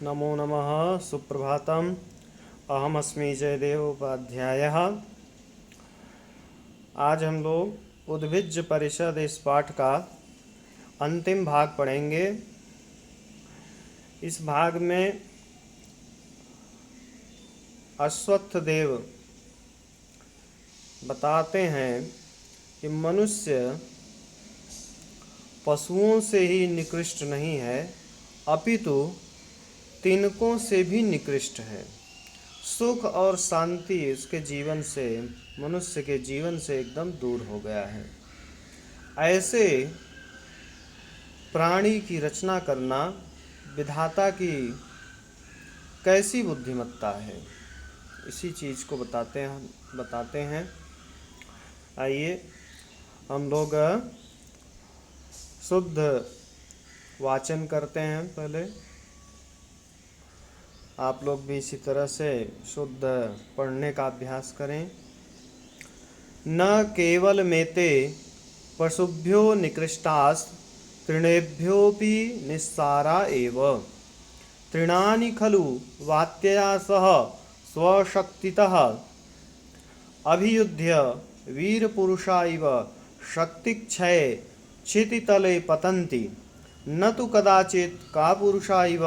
नमो नमः। सुप्रभातम। अहमस्मि जयदेव उपाध्यायः। आज हम लोग उद्भिज्ज परिषद इस पाठ का अंतिम भाग पढ़ेंगे। इस भाग में अश्वत्थ देव बताते हैं कि मनुष्य पशुओं से ही निकृष्ट नहीं है, अपितु तिनकों से भी निकृष्ट है। सुख और शांति उसके जीवन से, मनुष्य के जीवन से एकदम दूर हो गया है। ऐसे प्राणी की रचना करना विधाता की कैसी बुद्धिमत्ता है, इसी चीज़ को बताते हैं। आइए हम लोग शुद्ध वाचन करते हैं। पहले आप लोग भी इसी तरह से शुद्ध पढ़ने का अभ्यास करें। न केवल मेते पशुभ्यो निकृष्टास् तृणेभ्योऽपि निस्सारा एव। तृणानि खलु वात्यया सह स्वशक्तितः अभियुध्य वीरपुरुषा इव शक्तिक्षये क्षितितले पतन्ति। न तु कदाचित् कापुरुषा इव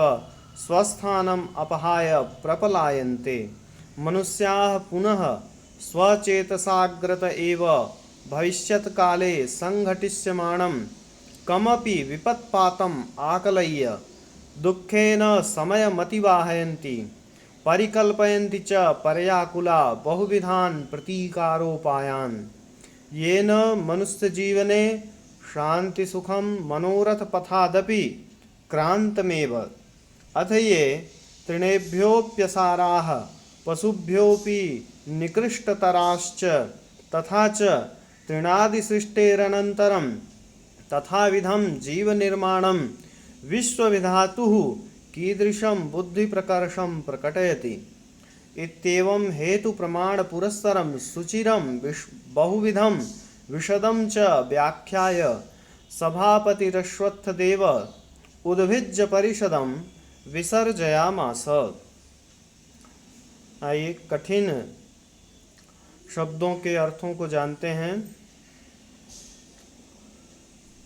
स्वस्थानम् अपहाय प्रपलायन्ते। मनुष्याः पुनः स्वचेतसाग्रत एव भविष्यत्काले संघटिष्यमाणं कमपि विपत्पातम् आकलय्य दुःखेन समयमतिवाहयन्ति। परिकल्पयन्ति च पर्याकुला बहुविधान् प्रतीकारोपायान्, येन मनुष्यजीवने शान्तिसुखं मनोरथपथादपि क्रान्तमेव। अथ ये तृणेभ्योऽप्यसाराः पशुभ्योऽपि निकृष्टतराश्च, तथा च तृणादिसृष्टेरनन्तरं तथाविधं जीवनिर्माणं विश्वविधातुः कीदृशं बुद्धिप्रकर्षं प्रकटयति। इत्येवं हेतुप्रमाणपुरस्सरं सुचिरं बहुविधं विशदं च व्याख्याय सभापतिरश्वत्थदेव उद्भिज्ज परिषदं विसर्जयामास। आइए कठिन शब्दों के अर्थों को जानते हैं।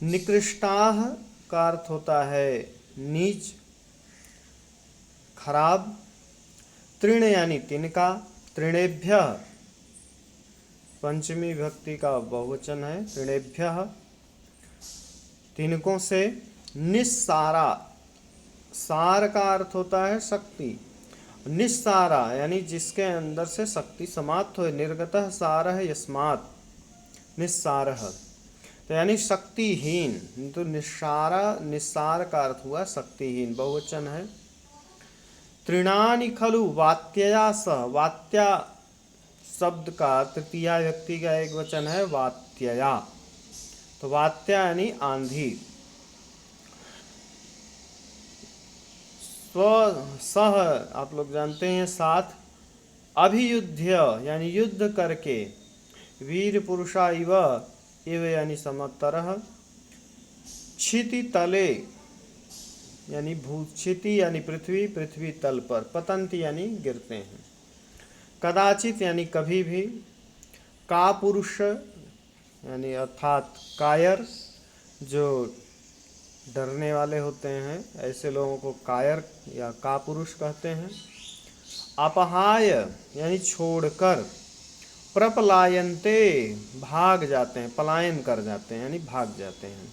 निकृष्टाह का अर्थ होता है नीच, खराब। तृण यानी तिनका। तृणेभ्य पंचमी विभक्ति का बहुवचन है। तृणेभ्य तिनकों से। निस्सारा, सार का अर्थ होता है शक्ति। निस्सारा यानी जिसके अंदर से शक्ति समाप्त हो। निर्गतः सारः यस्मात् निस्सारः, तो यानी शक्तिहीन। तो निस्सार का अर्थ हुआ शक्तिहीन, बहुवचन है। तृणानि खलु वात्यया सह, वात्या शब्द का तृतीया व्यक्ति का एक वचन है वात्यया। तो वात्या यानी आंधी। सह आप लोग जानते हैं साथ। अभियुध्य यानी युद्ध करके। वीर पुरुषा इव, इव यानी समतरः। क्षिति तले यानी क्षिति यानी पृथ्वी, पृथ्वी तल पर। पतंति यानी गिरते हैं। कदाचित यानी कभी भी। कापुरुष यानी अर्थात कायर, जो डरने वाले होते हैं, ऐसे लोगों को कायर या कापुरुष कहते हैं। अपहाय यानी छोड़कर। प्रपलायन्ते भाग जाते हैं, पलायन कर जाते हैं यानी भाग जाते हैं।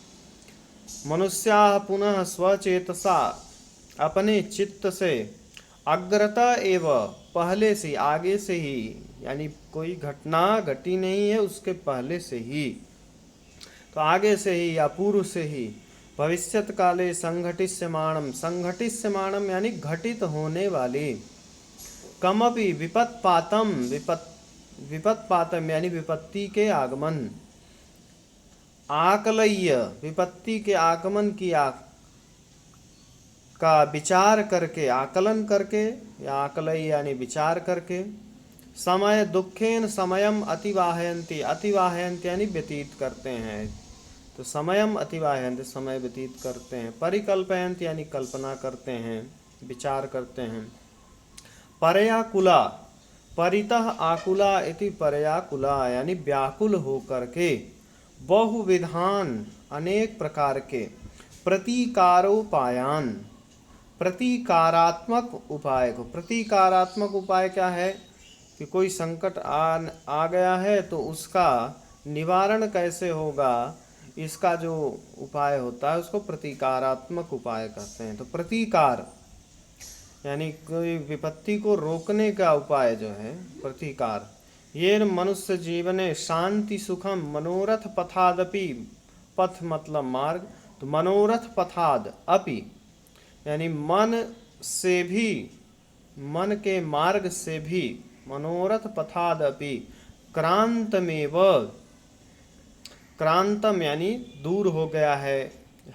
मनुष्याः पुनः स्वचेतसा अपने चित्त से। अग्रता एव पहले से, आगे से ही, यानी कोई घटना घटी नहीं है उसके पहले से ही, तो आगे से ही या पूर्व से ही। भविष्यत काले संघटिष्यमाणम, संघटिष्यमाणम यानी घटित होने वाली। कमपि विपत्पातम, विपत्पातम यानी विपत्ति के आगमन। आकलय्य विपत्ति के आगमन की का विचार करके, आकलन करके, या आकलय्य यानी विचार करके। समय दुखेन समयम अतिवाहयन्ति, अतिवाहयन्ति यानी व्यतीत करते हैं। तो समयम अतिवाहयन्ति समय व्यतीत करते हैं। परिकल्पयन्ति यानी कल्पना करते हैं। विचार करते हैं। परयाकुला, परितः आकुला इति परयाकुला, यानी व्याकुल होकर के, बहुविधान अनेक प्रकार के, प्रतीकारोपायान, प्रतीकारात्मक उपाय को। प्रतीकारात्मक उपाय क्या है कि कोई संकट आ गया है तो उसका निवारण कैसे होगा, इसका जो उपाय होता है उसको प्रतीकारात्मक उपाय कहते हैं। तो प्रतीकार यानी कोई विपत्ति को रोकने का उपाय जो है प्रतिकार। ये मनुष्य जीवने शांति सुखम मनोरथ पथादपि, पथ मतलब मार्ग, तो मनोरथ पथाद अपि यानी मन से भी, मन के मार्ग से भी, मनोरथ पथाद अपि क्रांतमेव, क्रांतम यानी दूर हो गया है,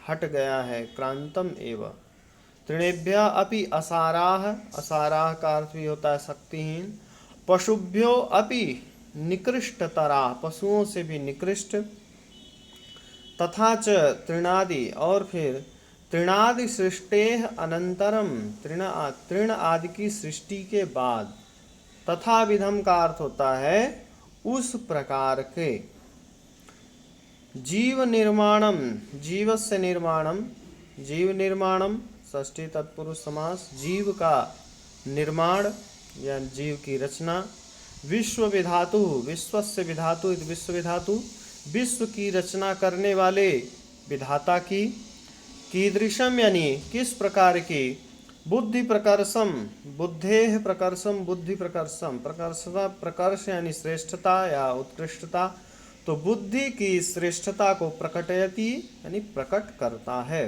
हट गया है, क्रांतम एव। तृणेभ्य अपि असाराह, असाराह का अर्थ भी होता है शक्तिहीन। पशुभ्यो अपि निकृष्टतरा, पशुओं से भी निकृष्ट। तथा च तृणादि, और फिर तृणादि सृष्टेह अनंतरम, तृण आदि की सृष्टि के बाद। तथा विधम का अर्थ होता है उस प्रकार के। जीव निर्माणम, जीवस्य निर्माणम, जीव निर्माणम षष्ठी तत्पुरुष समास, जीव का निर्माण या जीव की रचना। विश्व विधातु, विश्वस्य विधातु, विश्व विधातु, विश्व की रचना करने वाले विधाता की। कीदृशम यानी किस प्रकार की। बुद्धि प्रकर्षम, बुद्धेह प्रकर्षम, बुद्धि प्रकर्षम, प्रकर्षता, प्रकर्ष यानी श्रेष्ठता या उत्कृष्टता, तो बुद्धि की श्रेष्ठता को प्रकटयति यानी प्रकट करता है।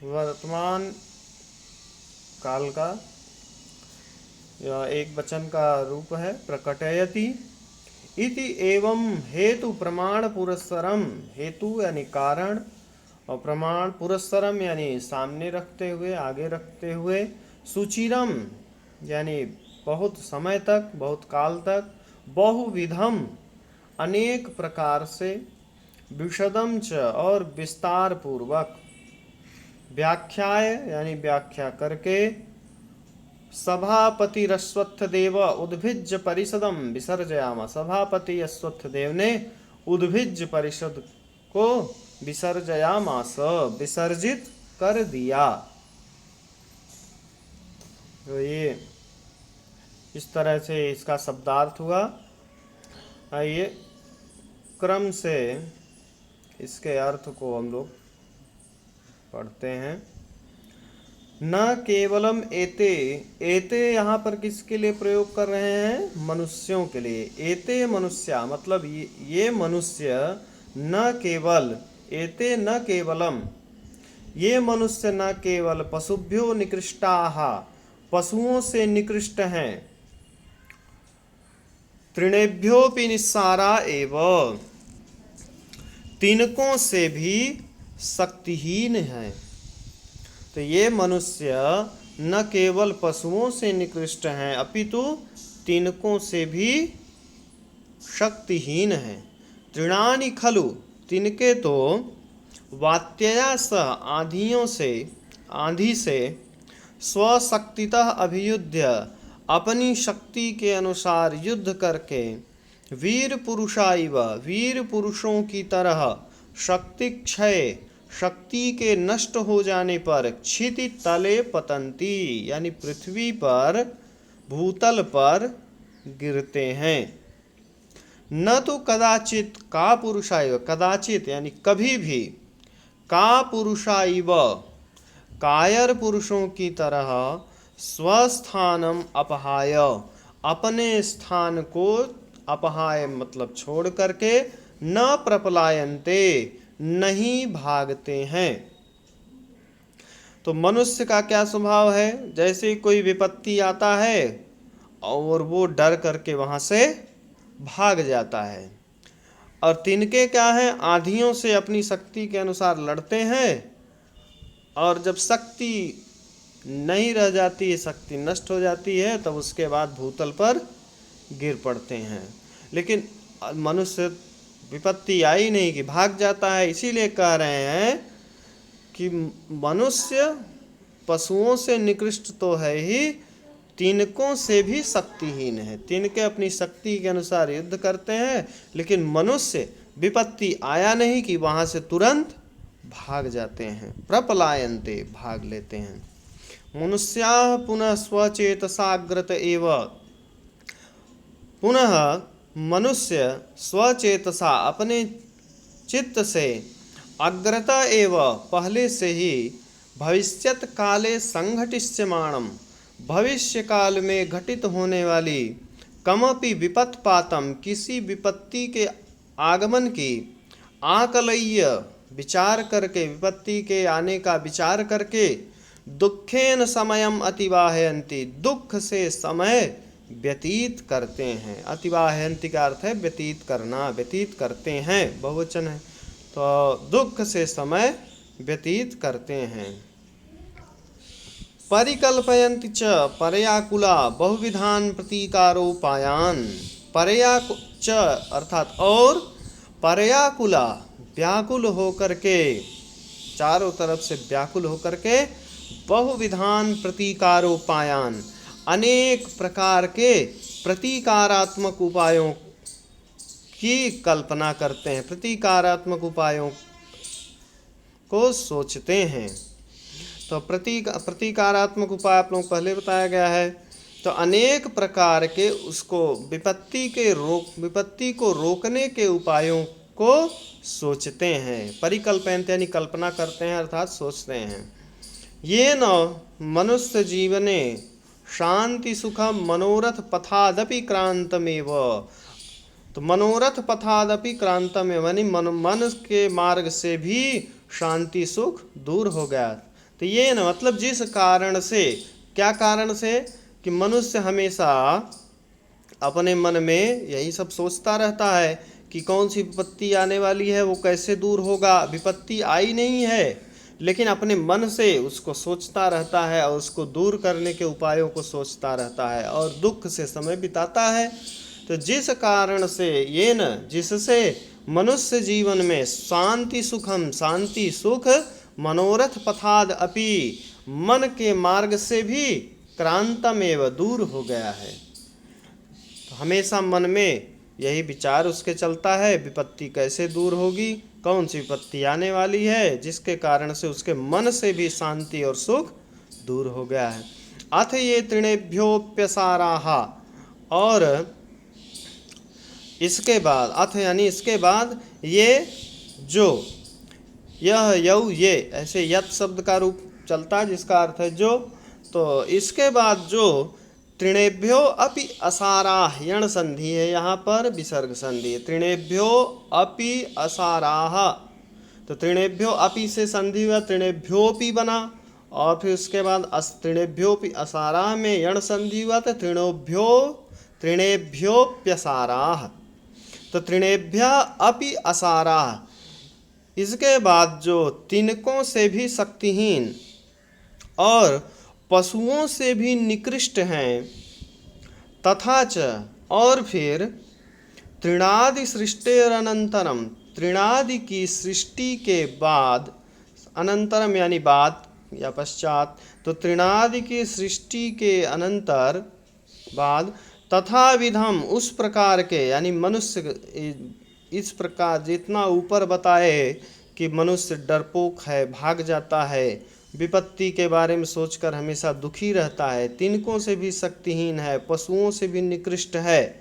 वर्तमान काल का यह एक वचन का रूप है प्रकटयति। इति एवं हेतु प्रमाण पुरस्सरम, हेतु यानी कारण, और प्रमाण पुरस्सरम यानी सामने रखते हुए, आगे रखते हुए। सुचिरम यानी बहुत समय तक, बहुत काल तक। बहुविधम अनेक प्रकार से। विशदम च और विस्तार पूर्वक। व्याख्याय यानी व्याख्या करके। सभापति रश्वत्थ देव उद्भिज्य परिषदम विसर्जयामा, सभापति अश्वत्थ देव ने उद्भिज्य परिषद को विसर्जयामास, विसर्जित कर दिया। तो ये इस तरह से इसका शब्दार्थ हुआ। आइए क्रम से इसके अर्थ को हम लोग पढ़ते हैं। न केवलम एते, एते यहाँ पर किसके लिए प्रयोग कर रहे हैं, मनुष्यों के लिए। एते मनुष्या मतलब ये मनुष्य, न केवल, एते न केवलम, ये मनुष्य न केवल पशुभ्यो निकृष्टाः, पशुओं से निकृष्ट हैं। तृणेभ्योपि निस्सारा एव, तिनकों से भी शक्तिहीन है। तो ये मनुष्य न केवल पशुओं से निकृष्ट हैं अपितु तिनकों से भी शक्तिहीन हैं। तृणानि खलु, तिनके तो वात्यया सह, आंधियों से, आंधी से, स्वशक्तितः अभियुद्ध, अपनी शक्ति के अनुसार युद्ध करके, वीर पुरुषाइव, वीर पुरुषों की तरह, शक्ति क्षय, शक्ति के नष्ट हो जाने पर, क्षिति तले पतंती यानी पृथ्वी पर, भूतल पर गिरते हैं। न तो कदाचित का पुरुषाइव, कदाचित यानी कभी भी, का पुरुषाइव कायर पुरुषों की तरह, स्वस्थानम अपहाय, अपने स्थान को, अपहाय मतलब छोड़ करके, न प्रपलायन्ते नहीं भागते हैं। तो मनुष्य का क्या स्वभाव है, जैसे कोई विपत्ति आता है और वो डर करके वहां से भाग जाता है। और तिनके क्या है, आंधियों से अपनी शक्ति के अनुसार लड़ते हैं, और जब शक्ति नहीं रह जाती है, शक्ति नष्ट हो जाती है, तब उसके बाद भूतल पर गिर पड़ते हैं। लेकिन मनुष्य विपत्ति आई नहीं कि भाग जाता है। इसीलिए कह रहे हैं कि मनुष्य पशुओं से निकृष्ट तो है ही, तिनकों से भी शक्तिहीन है। तिनके अपनी शक्ति के अनुसार युद्ध करते हैं, लेकिन मनुष्य विपत्ति आया नहीं कि वहां से तुरंत भाग जाते हैं। प्रपलायन्ते, भाग लेते हैं। मनुष्याः पुनः स्वचेतसाग्रत एव, पुनः मनुष्य स्वचेतसा, अपने चित्त से, अग्रता एव, पहले से ही, भविष्यत काले संघटिष्यमाणम, भविष्य काल में घटित होने वाली, कमपि विपत्पातम, किसी विपत्ति के आगमन की, आकलय्य, विचार करके, विपत्ति के आने का विचार करके, दुखेन समयम अतिवाहयन्ति, दुख से समय व्यतीत करते हैं। अतिवाहयन्ति का अर्थ है व्यतीत करना, व्यतीत करते हैं, बहुवचन है, तो दुख से समय व्यतीत करते हैं। परिकल्पयन्ति च परयाकुला बहुविधान प्रतीकारोपायान, परया च अर्थात और, परयाकुला, व्याकुल होकर के, चारों तरफ से व्याकुल होकर के, बहुविधान प्रतीकारोपायान, अनेक प्रकार के प्रतीकारात्मक उपायों की कल्पना करते हैं, प्रतीकारात्मक उपायों को सोचते हैं। तो प्रतीकारात्मक उपाय आप लोग पहले बताया गया है। तो अनेक प्रकार के उसको विपत्ति को रोकने के उपायों को सोचते हैं। परिकल्पयन्ते यानी कल्पना करते हैं, अर्थात सोचते हैं। ये न मनुष्य जीवने शांति सुखम मनोरथ पथादपि क्रांतमेव, तो मनोरथ पथादपि क्रांतमेव यानी मन के मार्ग से भी शांति सुख दूर हो गया। तो ये न मतलब जिस कारण से, क्या कारण से, कि मनुष्य हमेशा अपने मन में यही सब सोचता रहता है कि कौन सी विपत्ति आने वाली है, वो कैसे दूर होगा। विपत्ति आई नहीं है, लेकिन अपने मन से उसको सोचता रहता है और उसको दूर करने के उपायों को सोचता रहता है और दुख से समय बिताता है। तो जिस कारण से, ये न जिससे मनुष्य जीवन में शांति सुखम, शांति सुख, मनोरथ पथाद अपि, मन के मार्ग से भी, क्रांतमेव, दूर हो गया है। तो हमेशा मन में यही विचार उसके चलता है, विपत्ति कैसे दूर होगी, कौन सी विपत्ति आने वाली है, जिसके कारण से उसके मन से भी शांति और सुख दूर हो गया है। अथ ये तृणेभ्योप्यसाराः, और इसके बाद, अथ यानी इसके बाद, ये जो, यह यौ ये, ऐसे यत शब्द का रूप चलता है जिसका अर्थ है जो। तो इसके बाद जो, तृणेभ्यो अपि असाराः, यण संधि है यहाँ पर, विसर्ग संधि है। तृणेभ्यो अपि असाराः, तो तृणेभ्यो अपि से संधि हुआ, तृणेभ्योपि बना, और फिर उसके बाद तृणेभ्योपि असाराः में यण संधि हुआ, तो तृणेभ्योप्यसाराः, तो तृणेभ्य अपि असाराः। इसके बाद जो तिनकों से भी शक्तिहीन और पशुओं से भी निकृष्ट हैं, तथा च, और फिर, तृणादि सृष्टेरनंतरम, तृणादि की सृष्टि के बाद, अनंतरम यानी बाद या पश्चात, तो तृणादि की सृष्टि के अनंतर बाद, तथा विधम, उस प्रकार के, यानी मनुष्य इस प्रकार, जितना ऊपर बताए कि मनुष्य डरपोक है, भाग जाता है, विपत्ति के बारे में सोचकर हमेशा दुखी रहता है, तिनकों से भी शक्तिहीन है, पशुओं से भी निकृष्ट है,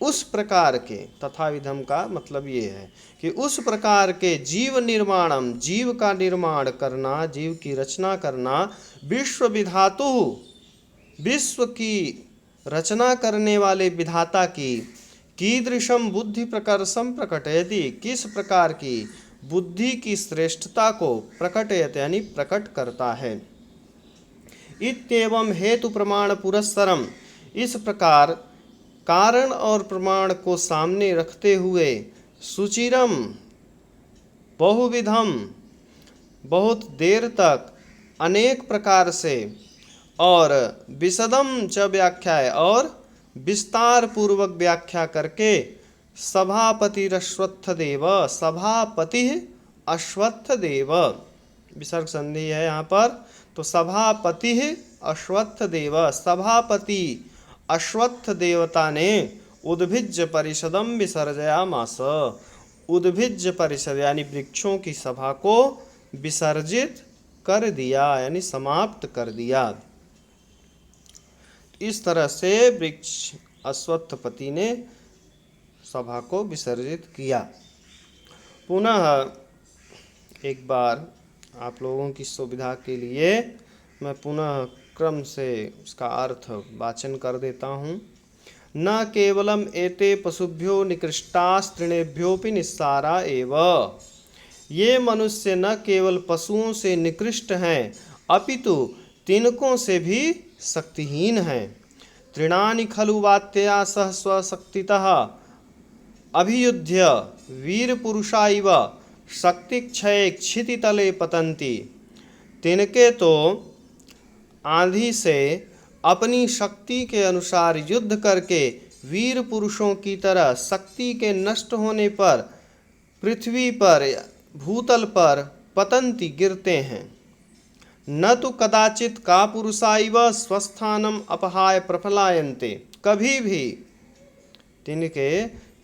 उस प्रकार के, तथा विधम का मतलब ये है कि उस प्रकार के जीव निर्माणम, जीव का निर्माण करना, जीव की रचना करना, विश्व विधातु, विश्व की रचना करने वाले विधाता की, कीदृशम बुद्धि प्रकर्षम प्रकटयति, किस प्रकार की बुद्धि की श्रेष्ठता को प्रकटयति यानी प्रकट करता है। इत्येवं हेतु प्रमाण पुरस्सरम, इस प्रकार कारण और प्रमाण को सामने रखते हुए, सुचिरम, बहुविधम, बहुत देर तक, अनेक प्रकार से, और विशदम च व्याख्याय, और विस्तार पूर्वक व्याख्या करके, सभापति अश्वत्थ देव, सभापति अश्वत्थ देव, विसर्ग संधि है यहाँ पर। तो सभापति अश्वत्थ देव, सभापति अश्वत्थ देवता ने उद्भिज्य परिषदम विसर्जयामास, उद्भिज्य परिषद यानी वृक्षों की सभा को विसर्जित कर दिया, यानी समाप्त कर दिया। इस तरह से वृक्ष अश्वत्थपति ने सभा को विसर्जित किया। पुनः एक बार आप लोगों की सुविधा के लिए मैं पुनः क्रम से उसका अर्थ वाचन कर देता हूँ। न केवलम एते पशुभ्यो निकृष्टास्तृणेभ्योपि निस्सारा एव, ये मनुष्य न केवल पशुओं से निकृष्ट हैं अपितु तिनकों से भी शक्तिहीन हैं। तृणानि खलु वात्या सह स्वशक्तितः अभियुध्य वीरपुरुषा इव शक्तिक्षये क्षितितले पतन्ति। तिनके तो आंधी से अपनी शक्ति के अनुसार युद्ध करके वीर पुरुषों की तरह शक्ति के नष्ट होने पर पृथ्वी पर, भूतल पर पतन्ति, गिरते हैं। न तो कदाचित का पुरुषाइव स्वस्थानम अपहाय प्रफलायन्ते, कभी भी तिनके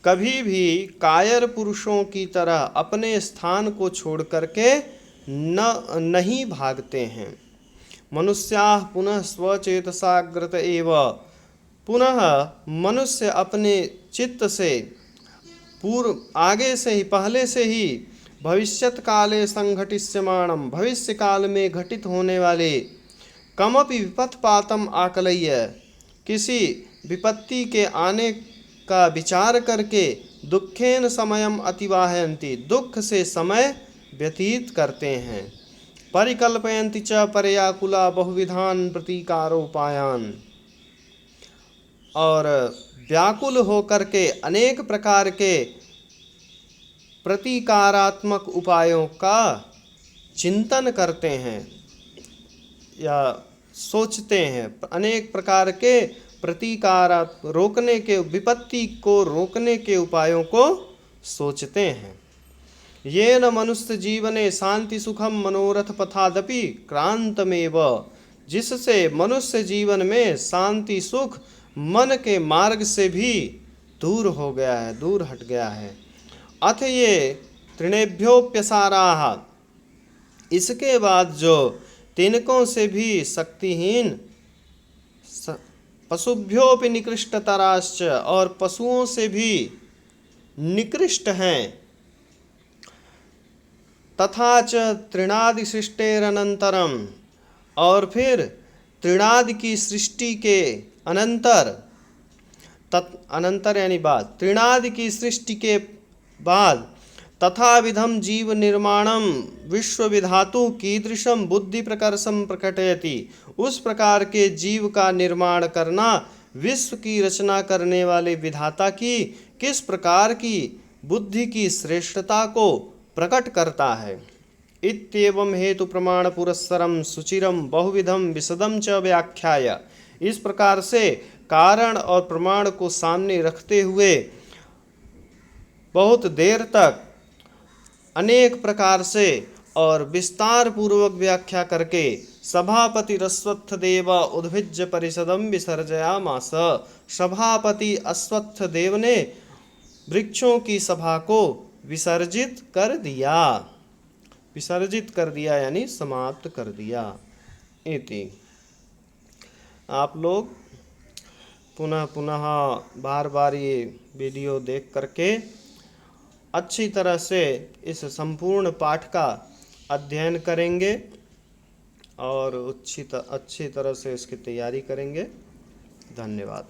कभी भी कायर पुरुषों की तरह अपने स्थान को छोड़ करके नहीं भागते हैं। मनुष्याः पुनः स्वचेतसाग्रत एव, पुनः मनुष्य अपने चित्त से पूर्व, आगे से ही, पहले से ही भविष्यत काले संघटिष्यमाणम, भविष्य काल में घटित होने वाले कमपि विपत्पातम आकलय्य, किसी विपत्ति के आने का विचार करके दुखेन समयम अतिवाहयन्ति, दुख से समय व्यतीत करते हैं। परिकल्पयन्ति च पर्याकुला बहुविधान प्रतीकारोपायान, और व्याकुल होकर के अनेक प्रकार के प्रतीकारात्मक उपायों का चिंतन करते हैं या सोचते हैं। अनेक प्रकार के प्रतीकार रोकने के, विपत्ति को रोकने के उपायों को सोचते हैं। ये न मनुष्य जीवने शांति सुखम मनोरथ पथादपि क्रांतमेव, जिससे मनुष्य जीवन में शांति सुख मन के मार्ग से भी दूर हो गया है, दूर हट गया है। अथ ये तृणेभ्योप्यसाराः, इसके बाद जो तिनकों से भी शक्तिहीन, पशुभ्योपि निकृष्टतराश्च, और पशुओं से भी निकृष्ट हैं। तथा च तृणादि सृष्टेरनंतरम, और फिर तृणादि की सृष्टि के अनंतर, अनंतर यानी बाद, तृणादि की सृष्टि के बाद, तथा विधम जीव निर्माणम विश्व विधातु कीदृशम बुद्धि प्रकर्षम प्रकटयति, उस प्रकार के जीव का निर्माण करना विश्व की रचना करने वाले विधाता की किस प्रकार की बुद्धि की श्रेष्ठता को प्रकट करता है। इत्येवं हेतु प्रमाण पुरस्सरम सुचिरम बहुविधम विशदम च व्याख्याय, इस प्रकार से कारण और प्रमाण को सामने रखते हुए बहुत देर तक अनेक प्रकार से और विस्तार पूर्वक व्याख्या करके सभापति अश्वत्थ देव उद्भिज्य परिषदम विसर्जयामास, सभापति अश्वत्थ देव ने वृक्षों की सभा को विसर्जित कर दिया, विसर्जित कर दिया यानी समाप्त कर दिया। इति आप लोग पुनः पुनः बार बार ये वीडियो देख करके अच्छी तरह से इस संपूर्ण पाठ का अध्ययन करेंगे और अच्छी तरह से इसकी तैयारी करेंगे। धन्यवाद।